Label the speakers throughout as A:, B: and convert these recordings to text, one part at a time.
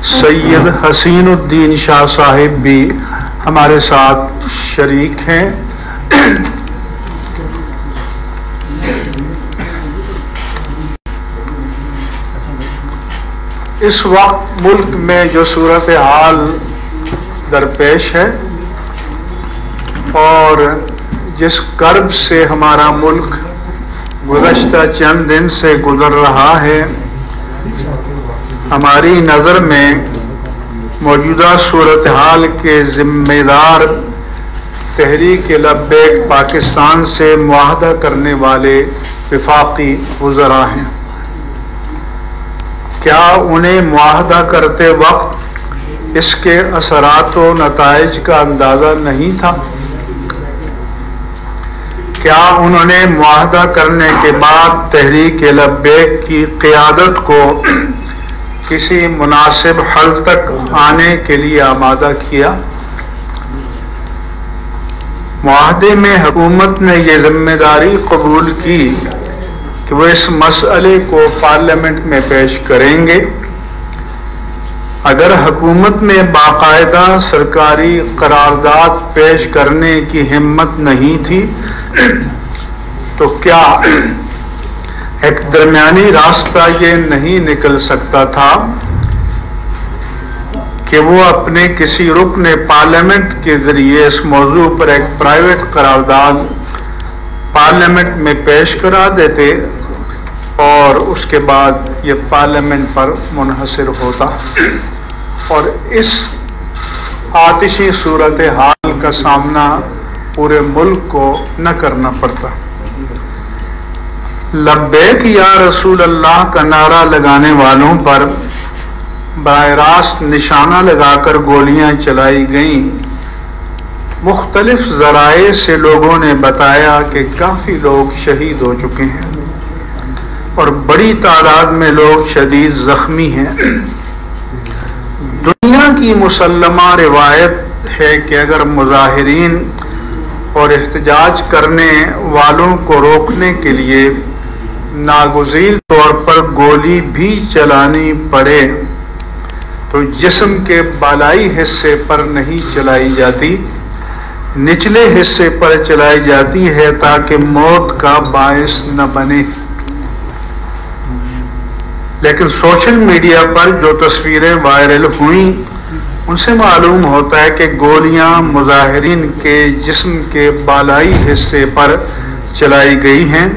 A: سید حسین الدین شاہ صاحب بھی ہمارے ساتھ شریک ہیں۔ اس وقت ملک میں جو صورتحال درپیش ہے اور جس کرب سے ہمارا ملک گزشتہ چند دن سے گزر رہا ہے، ہماری نظر میں موجودہ صورتحال کے ذمہ دار تحریک لبیک پاکستان سے معاہدہ کرنے والے وفاقی وزراء ہیں۔ کیا انہیں معاہدہ کرتے وقت اس کے اثرات و نتائج کا اندازہ نہیں تھا؟ کیا انہوں نے معاہدہ کرنے کے بعد تحریک لبیک کی قیادت کو کسی مناسب حل تک آنے کے لیے آمادہ کیا؟ معاہدے میں حکومت نے یہ ذمہ داری قبول کی کہ وہ اس مسئلے کو پارلیمنٹ میں پیش کریں گے۔ اگر حکومت میں باقاعدہ سرکاری قرارداد پیش کرنے کی ہمت نہیں تھی تو کیا ایک درمیانی راستہ یہ نہیں نکل سکتا تھا کہ وہ اپنے کسی رکن پارلیمنٹ کے ذریعے اس موضوع پر ایک پرائیویٹ قرارداد پارلیمنٹ میں پیش کرا دیتے اور اس کے بعد یہ پارلیمنٹ پر منحصر ہوتا اور اس آتشی صورتحال کا سامنا پورے ملک کو نہ کرنا پڑتا؟ لبیک یا رسول اللہ کا نعرہ لگانے والوں پر براہ راست نشانہ لگا کر گولیاں چلائی گئیں۔ مختلف ذرائع سے لوگوں نے بتایا کہ کافی لوگ شہید ہو چکے ہیں اور بڑی تعداد میں لوگ شدید زخمی ہیں۔ دنیا کی مسلمہ روایت ہے کہ اگر مظاہرین اور احتجاج کرنے والوں کو روکنے کے لیے ناگزیر طور پر گولی بھی چلانی پڑے تو جسم کے بالائی حصے پر نہیں چلائی جاتی، نچلے حصے پر چلائی جاتی ہے تاکہ موت کا باعث نہ بنے۔ لیکن سوشل میڈیا پر جو تصویریں وائرل ہوئیں ان سے معلوم ہوتا ہے کہ گولیاں مظاہرین کے جسم کے بالائی حصے پر چلائی گئی ہیں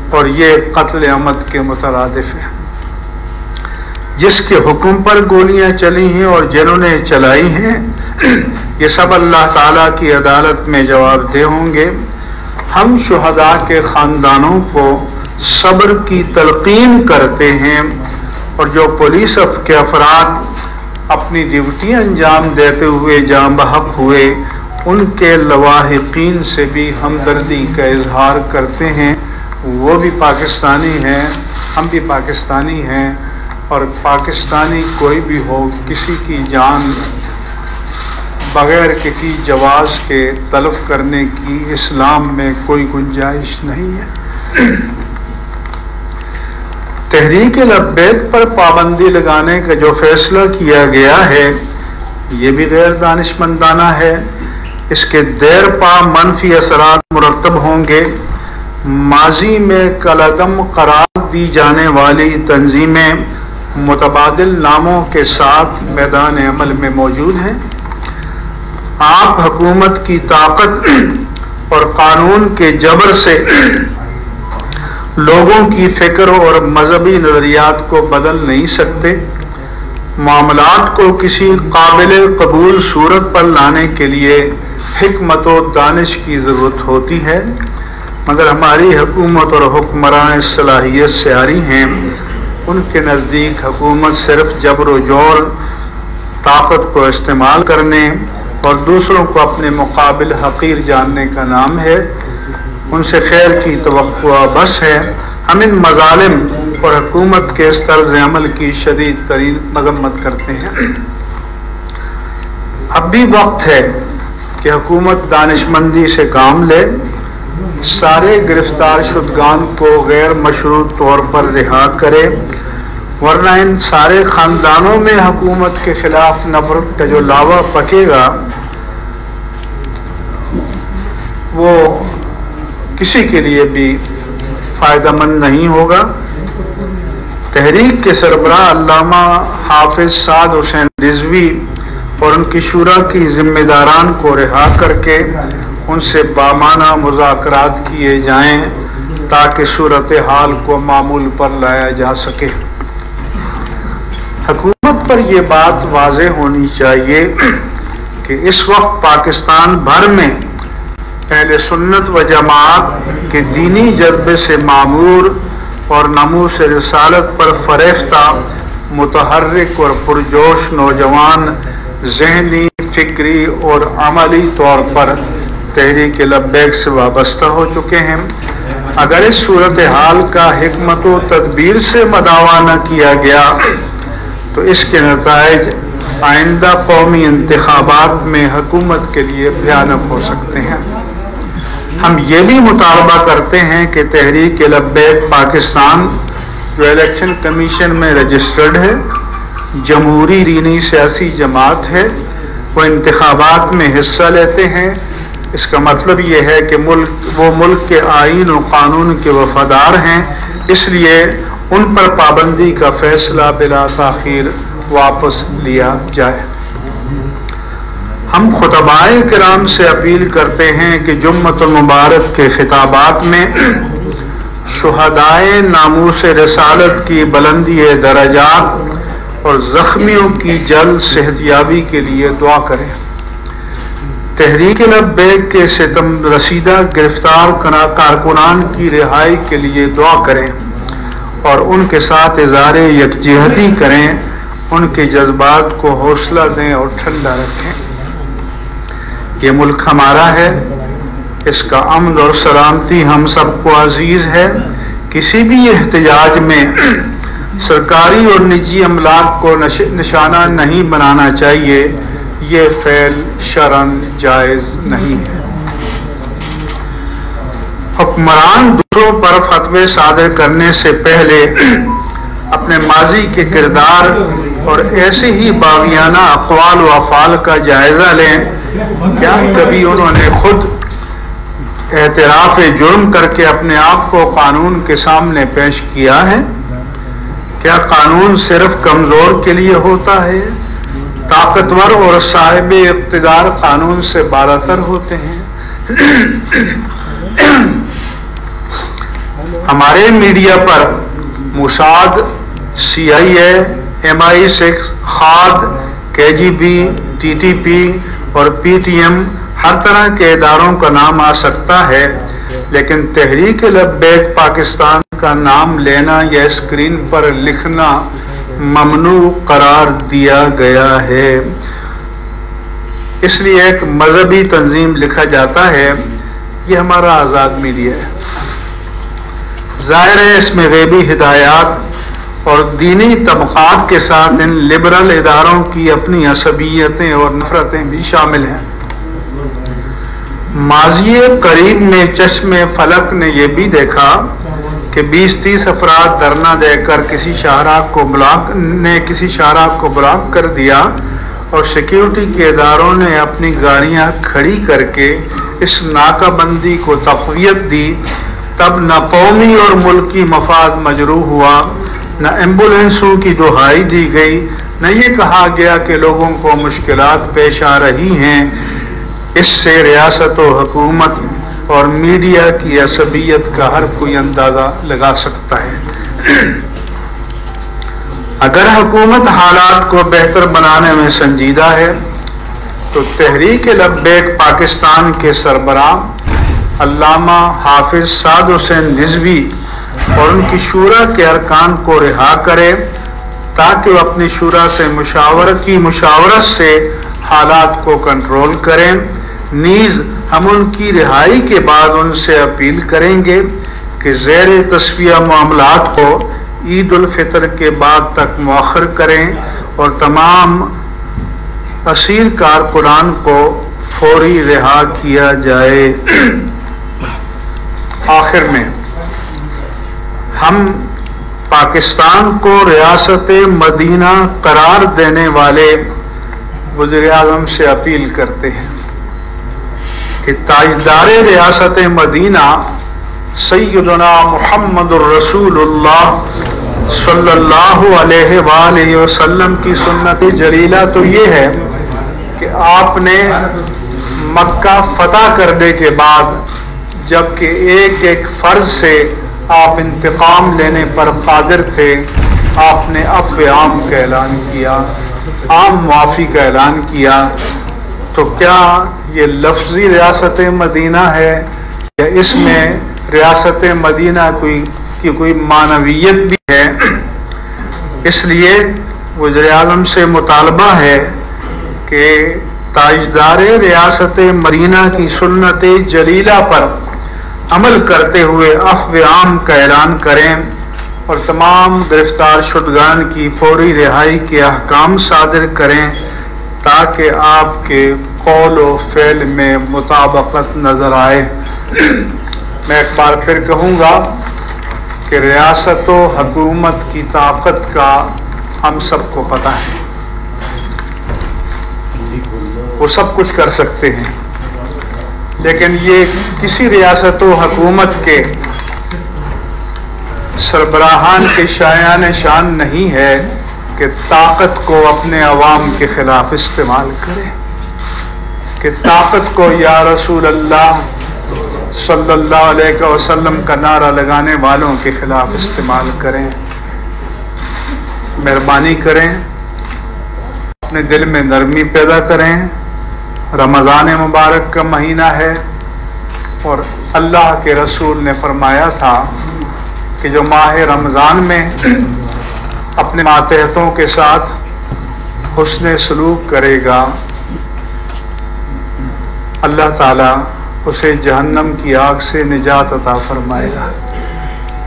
A: اور یہ قتل عمد کے مترادف ہے۔ جس کے حکم پر گولیاں چلی ہیں اور جنہوں نے چلائی ہیں یہ سب اللہ تعالیٰ کی عدالت میں جواب دہ ہوں گے۔ ہم شہداء کے خاندانوں کو صبر کی تلقین کرتے ہیں اور جو پولیس کے افراد اپنی ڈیوٹی انجام دیتے ہوئے جاں بحق ہوئے ان کے لواحقین سے بھی ہمدردی کا اظہار کرتے ہیں۔ وہ بھی پاکستانی ہیں، ہم بھی پاکستانی ہیں اور پاکستانی کوئی بھی ہو کسی کی جان بغیر کسی جواز کے تلف کرنے کی اسلام میں کوئی گنجائش نہیں ہے۔ تحریک لبیک پر پابندی لگانے کا جو فیصلہ کیا گیا ہے یہ بھی غیر دانشمندانہ ہے۔ اس کے دیر پا منفی اثرات مرتب ہوں گے۔ ماضی میں کالعدم قرار دی جانے والی تنظیمیں متبادل ناموں کے ساتھ میدان عمل میں موجود ہیں۔ آپ حکومت کی طاقت اور قانون کے جبر سے لوگوں کی فکر اور مذہبی نظریات کو بدل نہیں سکتے۔ معاملات کو کسی قابل قبول صورت پر لانے کے لیے حکمت و دانش کی ضرورت ہوتی ہے، مگر ہماری حکومت اور حکمران صلاحیت سے عاری ہیں۔ ان کے نزدیک حکومت صرف جبر و جور، طاقت کو استعمال کرنے اور دوسروں کو اپنے مقابل حقیر جاننے کا نام ہے۔ ان سے خیر کی توقع بس ہے۔ ہم ان مظالم اور حکومت کے اس طرز عمل کی شدید ترین مذمت کرتے ہیں۔ اب بھی وقت ہے کہ حکومت دانشمندی سے کام لے، سارے گرفتار شدگان کو غیر مشروط طور پر رہا کرے، ورنہ ان سارے خاندانوں میں حکومت کے خلاف نفرت کا جو لاوا پکے گا وہ کسی کے لیے بھی فائدہ مند نہیں ہوگا۔ تحریک کے سربراہ علامہ حافظ سعد حسین رضوی اور ان کی شورا کی ذمہ داران کو رہا کر کے ان سے بامانہ مذاکرات کیے جائیں تاکہ صورتحال کو معمول پر لایا جا سکے۔ حکومت پر یہ بات واضح ہونی چاہیے کہ اس وقت پاکستان بھر میں اہل سنت و جماعت کے دینی جذبے سے معمور اور ناموس رسالت پر فریفتہ متحرک اور پرجوش نوجوان ذہنی، فکری اور عملی طور پر تحریک لبیک سے وابستہ ہو چکے ہیں۔ اگر اس صورتحال کا حکمت و تدبیر سے مداوا نہ کیا گیا تو اس کے نتائج آئندہ قومی انتخابات میں حکومت کے لیے بھیانک ہو سکتے ہیں۔ ہم یہ بھی مطالبہ کرتے ہیں کہ تحریک لبیک پاکستان جو الیکشن کمیشن میں رجسٹرڈ ہے، جمہوری دینی سیاسی جماعت ہے، وہ انتخابات میں حصہ لیتے ہیں۔ اس کا مطلب یہ ہے کہ وہ ملک کے آئین و قانون کے وفادار ہیں، اس لیے ان پر پابندی کا فیصلہ بلا تاخیر واپس لیا جائے۔ ہم خطبائے کرام سے اپیل کرتے ہیں کہ جمعۃ المبارک کے خطابات میں شہدائے ناموس رسالت کی بلندی درجات اور زخمیوں کی جلد صحتیابی کے لیے دعا کریں۔ تحریک لبیک کے ستم رسیدہ گرفتار کارکنان کی رہائی کے لیے دعا کریں اور ان کے ساتھ اظہار یکجہتی کریں، ان کے جذبات کو حوصلہ دیں اور ٹھنڈا رکھیں۔ یہ ملک ہمارا ہے، اس کا امن اور سلامتی ہم سب کو عزیز ہے۔ کسی بھی احتجاج میں سرکاری اور نجی املاک کو نشانہ نہیں بنانا چاہیے، یہ فعل شرعاً جائز نہیں ہے۔ حکمران دوسروں پر فتوے صادر کرنے سے پہلے اپنے ماضی کے کردار اور ایسے ہی باغیانہ اقوال و افعال کا جائزہ لیں۔ کیا کبھی انہوں نے خود اعتراف جرم کر کے اپنے آپ کو قانون کے سامنے پیش کیا ہے؟ کیا قانون صرف کمزور کے لیے ہوتا ہے؟ طاقتور اور صاحب اقتدار قانون سے بالاتر ہوتے ہیں۔ ہمارے میڈیا پر موساد، CIA، MI6، خاد، KGB، TTP اور PTM ہر طرح کے اداروں کا نام آ سکتا ہے، لیکن تحریک لبیک پاکستان کا نام لینا یا اسکرین پر لکھنا ممنوع قرار دیا گیا ہے۔ اس لیے ایک مذہبی تنظیم لکھا جاتا ہے، یہ ہمارا آزاد میڈیا ہے۔ ظاہر ہے اس میں غیبی ہدایات اور دینی طبقات کے ساتھ ان لبرل اداروں کی اپنی عصبیتیں اور نفرتیں بھی شامل ہیں۔ ماضی قریب میں چشم فلک نے یہ بھی دیکھا کہ 20-30 افراد دھرنا دے کر کسی شاہراہ کو بلاک کر دیا اور سیکیورٹی کے اداروں نے اپنی گاڑیاں کھڑی کر کے اس ناکہ بندی کو تقویت دی۔ تب نہ قومی اور ملکی مفاد مجروح ہوا، نہ ایمبولینسوں کی دہائی دی گئی، نہ یہ کہا گیا کہ لوگوں کو مشکلات پیش آ رہی ہیں۔ اس سے ریاست و حکومت اور میڈیا کی عصبیت کا ہر کوئی اندازہ لگا سکتا ہے۔ اگر حکومت حالات کو بہتر بنانے میں سنجیدہ ہے تو تحریک لبیک پاکستان کے سربراہ علامہ حافظ سعد حسین رضوی اور ان کی شورا کے ارکان کو رہا کرے تاکہ وہ اپنی شورا سے مشاورت سے حالات کو کنٹرول کریں۔ نیز ہم ان کی رہائی کے بعد ان سے اپیل کریں گے کہ زیر تصفیہ معاملات کو عید الفطر کے بعد تک مؤخر کریں اور تمام اسیر کارکنان کو فوری رہا کیا جائے۔ آخر میں ہم پاکستان کو ریاست مدینہ قرار دینے والے وزیر اعظم سے اپیل کرتے ہیں کہ تاجدار ریاست مدینہ سیدنا محمد الرسول اللہ صلی اللہ علیہ وآلہ وسلم کی سنت جلیلہ تو یہ ہے کہ آپ نے مکہ فتح کرنے کے بعد جبکہ ایک ایک فرض سے آپ انتقام لینے پر قادر تھے، آپ نے عفو عام کا اعلان کیا، عام معافی کا اعلان کیا. تو کیا یہ لفظی ریاست مدینہ ہے یا اس میں ریاست مدینہ کی کوئی معنویت بھی ہے؟ اس لیے وزیر اعظم سے مطالبہ ہے کہ تاجدار ریاست مدینہ کی سنت جلیلہ پر عمل کرتے ہوئے عفو عام کا اعلان کریں اور تمام گرفتار شدگان کی فوری رہائی کے احکام صادر کریں تاکہ آپ کے قول و فعل میں مطابقت نظر آئے. میں ایک بار پھر کہوں گا کہ ریاست و حکومت کی طاقت کا ہم سب کو پتہ ہے، وہ سب کچھ کر سکتے ہیں، لیکن یہ کسی ریاست و حکومت کے سربراہان کے شایان شان نہیں ہے کہ طاقت کو اپنے عوام کے خلاف استعمال کرے، کہ طاقت کو یا رسول اللہ صلی اللہ علیہ وسلم کا نعرہ لگانے والوں کے خلاف استعمال کریں. مہربانی کریں، اپنے دل میں نرمی پیدا کریں. رمضان مبارک کا مہینہ ہے اور اللہ کے رسول نے فرمایا تھا کہ جو ماہ رمضان میں اپنے ماتحتوں کے ساتھ حسن سلوک کرے گا اللہ تعالیٰ اسے جہنم کی آگ سے نجات عطا فرمائے گا.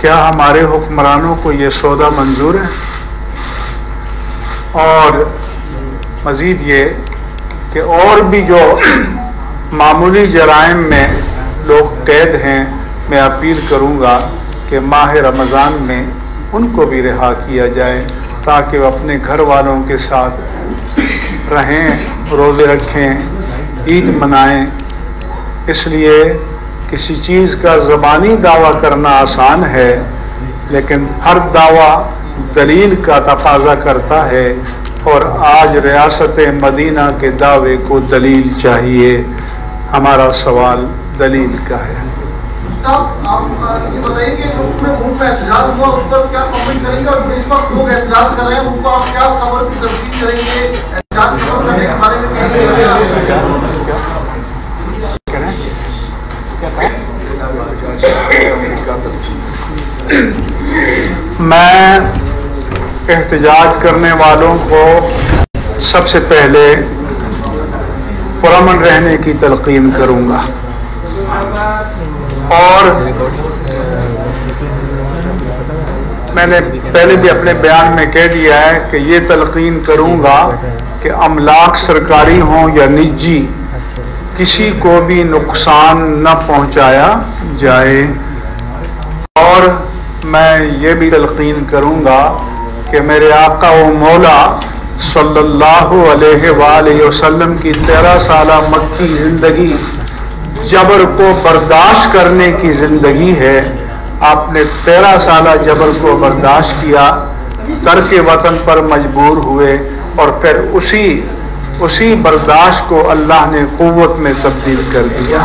A: کیا ہمارے حکمرانوں کو یہ سودا منظور ہے؟ اور مزید یہ کہ اور بھی جو معمولی جرائم میں لوگ قید ہیں، میں اپیل کروں گا کہ ماہ رمضان میں ان کو بھی رہا کیا جائے تاکہ وہ اپنے گھر والوں کے ساتھ رہیں، روزے رکھیں، عید منائیں. اس لیے کسی چیز کا زبانی دعویٰ کرنا آسان ہے، لیکن ہر دعویٰ دلیل کا تقاضا کرتا ہے، اور آج ریاست مدینہ کے دعوے کو دلیل چاہیے. ہمارا سوال دلیل کا ہے.
B: صاحب آپ یہ بتائیے کہ ان پہ احتجاج ہوا اس پر کیا کامنٹ کریں گے، اور اس وقت لوگ احتجاج کر رہے ہیں ان کو آپ کیا خبر کی تفصیل کریں گے؟ احتجاج کرنے کے بارے میں
A: میں احتجاج کرنے والوں کو سب سے پہلے پرامن رہنے کی تلقین کروں گا، اور میں نے پہلے بھی اپنے بیان میں کہہ دیا ہے کہ یہ تلقین کروں گا کہ املاک سرکاری ہوں یا نجی کسی کو بھی نقصان نہ پہنچایا جائے. اور میں یہ بھی تلقین کروں گا کہ میرے آقا و مولا صلی اللہ علیہ وآلہ وسلم کی 13 سالہ مکی زندگی جبر کو برداشت کرنے کی زندگی ہے. آپ نے 13 سالہ جبر کو برداشت کیا، ترک وطن پر مجبور ہوئے، اور پھر اسی برداشت کو اللہ نے قوت میں تبدیل کر دیا.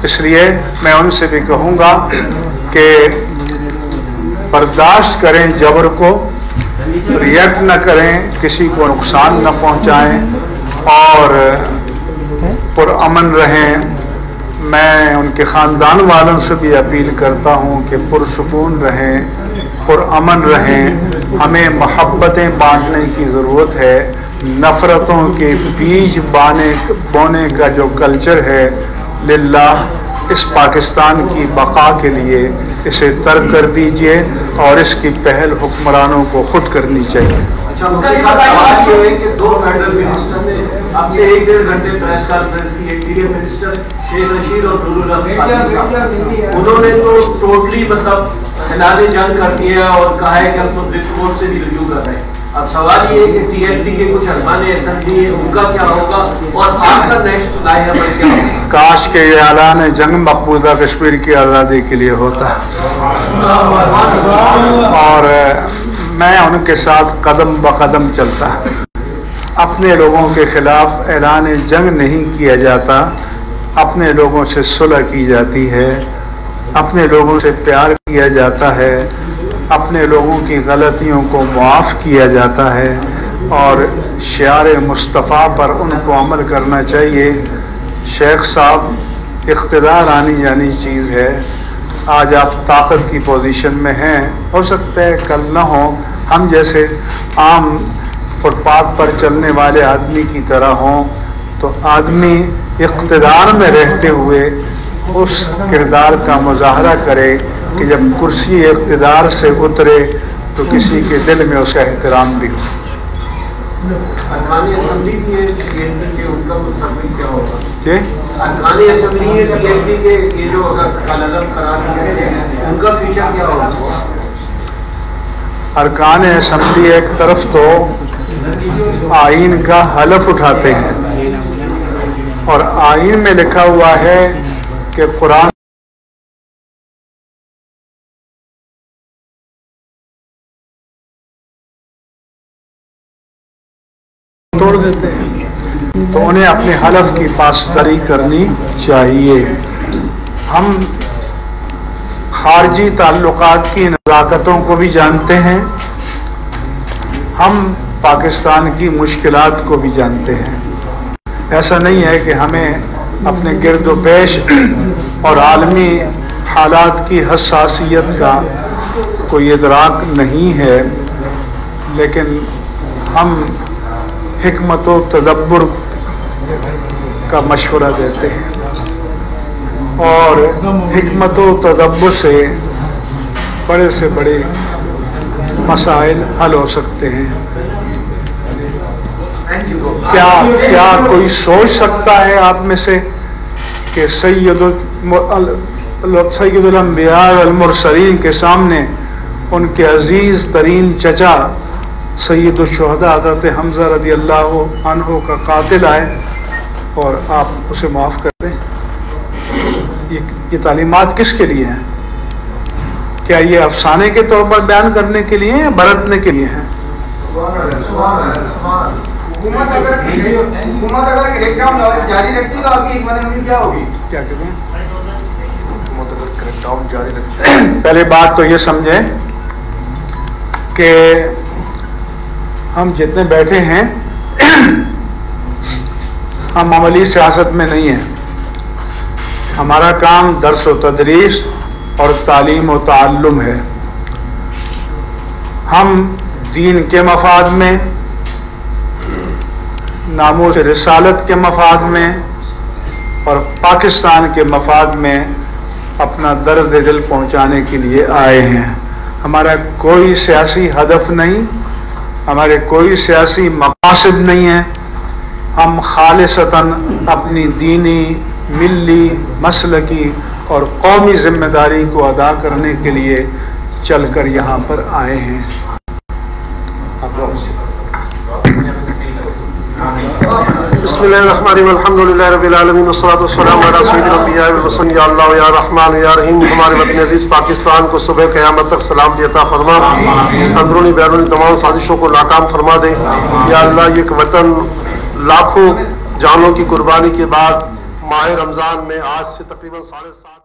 A: اس لیے میں ان سے بھی کہوں گا کہ برداشت کریں جبر کو، ریئیکٹ نہ کریں، کسی کو نقصان نہ پہنچائیں، اور پرامن رہیں. میں ان کے خاندان والوں سے بھی اپیل کرتا ہوں کہ پرسکون رہیں، پرامن رہیں. ہمیں محبتیں بانٹنے کی ضرورت ہے. نفرتوں کے بیج بونے کا جو کلچر ہے، للہ اس پاکستان کی بقا کے لیے اسے ترک کر دیجئے، اور اس کی پہل حکمرانوں کو خود کرنی چاہیے.
C: اچھا، سوال یہ ہے کہ 2 فیڈرل منسٹر نے آپ سے 1-1.5 گھنٹے پریس کانفرنس کی. ایک D M minister Sheikh Rashid اور نور الحق انہوں نے تو ٹوٹلی مطلب اعلان جنگ کر دیا اور کہا ہے کہ ہم تو سپریم کورٹ سے بھی رجوع کر رہے ہیں. اب سوال یہ ہے کہ ٹی ایف ڈی کے کچھ ارکان اسمبلی ہے ان کا کیا ہوگا اور آپ کا نیکسٹ لائی عمل کیا ہوگا؟
A: کاش کہ یہ اعلان جنگ مقبوضہ کشمیر کی آزادی کے لیے ہوتا اور میں ان کے ساتھ قدم بقدم چلتا. اپنے لوگوں کے خلاف اعلان جنگ نہیں کیا جاتا، اپنے لوگوں سے صلح کی جاتی ہے، اپنے لوگوں سے پیار کیا جاتا ہے، اپنے لوگوں کی غلطیوں کو معاف کیا جاتا ہے اور شعار مصطفیٰ پر ان کو عمل کرنا چاہیے. شیخ صاحب، اقتدار آنی جانی چیز ہے. آج آپ طاقت کی پوزیشن میں ہیں، ہو سکتا ہے کل نہ ہو. ہم جیسے عام فٹ پاتھ پر چلنے والے آدمی کی طرح ہوں تو آدمی اقتدار میں رہتے ہوئے اس کردار کا مظاہرہ کرے کہ جب کرسی اقتدار سے اترے تو کسی کے دل میں اس کا احترام بھی ہو.
C: ارکان اسمبلی کے ان کا مستقبل کیا ہوگا؟
A: ارکان
C: اسمبلی کے یہ جو اگر کالعدم قرار دیے ہیں ان کا فیچر کیا ہوگا؟
A: ارکان اسمبلی ایک طرف تو آئین کا حلف اٹھاتے ہیں اور آئین میں لکھا ہوا ہے کہ قرآن توڑ دیتے ہیں تو انہیں اپنے حلف کی پاسداری کرنی چاہیے. ہم خارجی تعلقات کی نزاکتوں کو بھی جانتے ہیں، ہم پاکستان کی مشکلات کو بھی جانتے ہیں. ایسا نہیں ہے کہ ہمیں اپنے گرد و پیش اور عالمی حالات کی حساسیت کا کوئی ادراک نہیں ہے، لیکن ہم حکمت و تدبر کا مشورہ دیتے ہیں اور حکمت و تدبر سے بڑے سے بڑے مسائل حل ہو سکتے ہیں. کیا کوئی سوچ سکتا ہے آپ میں سے کہ سید الانبیاء والمرسلین کے سامنے ان کے عزیز ترین چچا سید الشہداء حضرت حمزہ رضی اللہ عنہ کا قاتل آئے اور آپ اسے معاف کر دیں؟ یہ تعلیمات کس کے لیے ہیں؟ کیا یہ افسانے کے طور پر بیان کرنے کے لیے ہیں یا برتنے کے لیے ہیں؟
B: حکومت اگر کریک ڈاؤن جاری رکھتی تو آپ کی حکمت عملی کیا ہوگی؟
A: کیا کہتے ہیں؟
B: حکومت اگر کریک ڈاؤن جاری رکھتی ہے،
A: پہلے بات تو یہ سمجھیں کہ ہم جتنے بیٹھے ہیں ہم عملی سیاست میں نہیں ہیں. ہمارا کام درس و تدریس اور تعلیم و تعلم ہے. ہم دین کے مفاد میں، ناموس رسالت کے مفاد میں اور پاکستان کے مفاد میں اپنا درد دل پہنچانے کے لیے آئے ہیں. ہمارا کوئی سیاسی ہدف نہیں، ہمارے کوئی سیاسی مقاصد نہیں ہیں. ہم خالصتاً اپنی دینی، ملی، مسلکی اور قومی ذمہ داری کو ادا کرنے کے لیے چل کر یہاں پر آئے ہیں.
B: بسم اللہ الرحمن الرحیم، الحمد للہ رب العالمین، والصلاۃ والسلام علی سید الانبیاء والمرسلین، یا اللہ یا رحمان یا رحیم. ہمارے وطن عزیز پاکستان کو صبح قیامت تک سلامتی عطا فرما، اندرونی بیرونی تمام سازشوں کو ناکام فرما دے. یا اللہ، یہ وطن لاکھوں جانوں کی قربانی کے بعد ماہ رمضان میں آج سے تقریباً 7.5